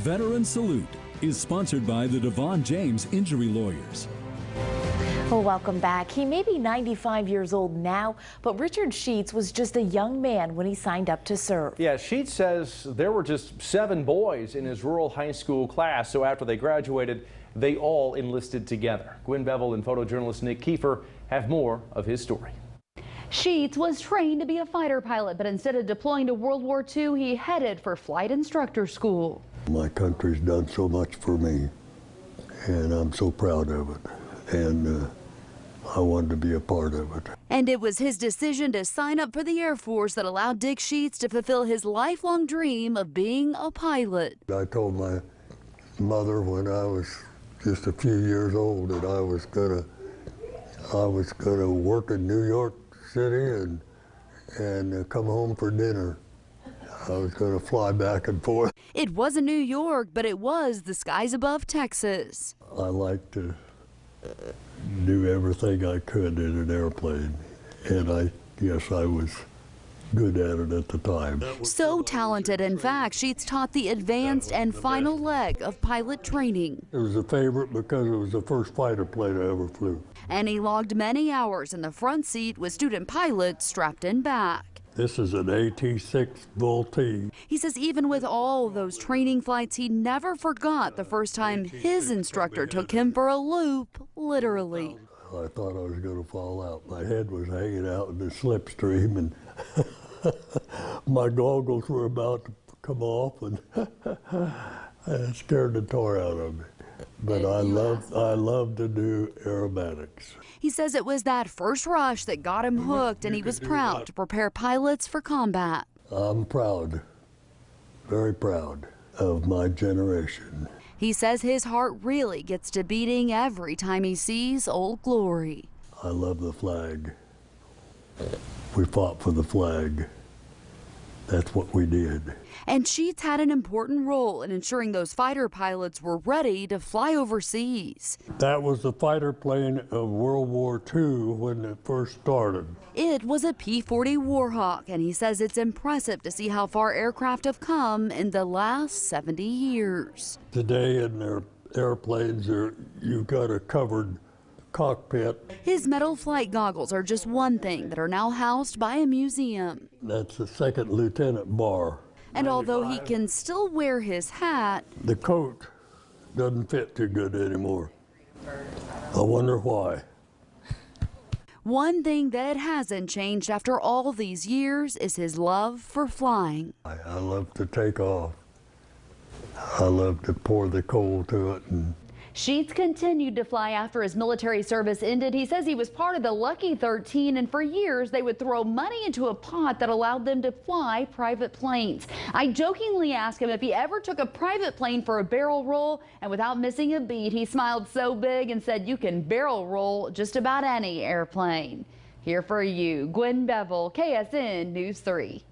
Veteran Salute is sponsored by the DeVaughn James Injury Lawyers. Well, welcome back. He may be 95 years old now, but Richard Sheets was just a young man when he signed up to serve. Yeah, Sheets says there were just 7 boys in his rural high school class, so after they graduated, they all enlisted together. Gwen Bevel and photojournalist Nick Kiefer have more of his story. Sheets was trained to be a fighter pilot, but instead of deploying to World War II, he headed for flight instructor school. My country's done so much for me, and I'm so proud of it, and I wanted to be a part of it. And it was his decision to sign up for the Air Force that allowed Dick Sheets to fulfill his lifelong dream of being a pilot. I told my mother when I was just a few years old that I was gonna work in New York City and come home for dinner. I was going to fly back and forth. It wasn't New York, but it was the skies above Texas. I like to do everything I could in an airplane, and I guess I was good at it at the time. So talented, in fact, Sheets taught the advanced and final leg of pilot training. It was a favorite because it was the first fighter plane I ever flew. And he logged many hours in the front seat with student pilots strapped in back. This is an AT-6 Vultee. He says even with all those training flights, he never forgot the first time his instructor took him for a loop, literally. I thought I was going to fall out. My head was hanging out in the slipstream, and my goggles were about to come off, and it scared the tar out of me. But I love to do aerobatics. He says it was that first rush that got him hooked, and he was proud to prepare pilots for combat. I'm proud, very proud of my generation. He says his heart really gets to beating every time he sees Old Glory. I love the flag. We fought for the flag. That's what we did. And Sheets had an important role in ensuring those fighter pilots were ready to fly overseas. That was the fighter plane of World War II when it first started. It was a P-40 Warhawk, and he says it's impressive to see how far aircraft have come in the last 70 years. Today in their airplanes, you've got a covered cockpit. His metal flight goggles are just one thing that are now housed by a museum. That's the second lieutenant bar. And although he can still wear his hat, the coat doesn't fit too good anymore. I wonder why. One thing that hasn't changed after all these years is his love for flying. I love to take off. I love to pour the coal to it. And Sheets continued to fly after his military service ended. He says he was part of the Lucky 13, and for years they would throw money into a pot that allowed them to fly private planes. I jokingly asked him if he ever took a private plane for a barrel roll, and without missing a beat, he smiled so big and said, "You can barrel roll just about any airplane." Here for you, Gwen Bevel, KSN News 3.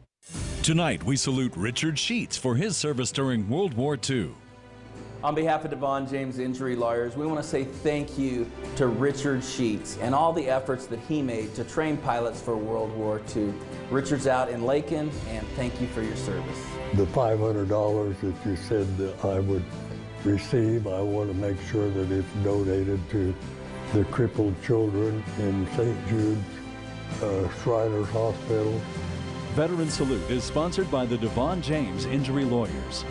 Tonight, we salute Richard Sheets for his service during World War II. On behalf of DeVaughn James Injury Lawyers, we want to say thank you to Richard Sheets and all the efforts that he made to train pilots for World War II. Richard's out in Lakin, and thank you for your service. the $500 that you said that I would receive, I want to make sure that it's donated to the crippled children in St. Jude's Shriners Hospital. Veteran Salute is sponsored by the DeVaughn James Injury Lawyers.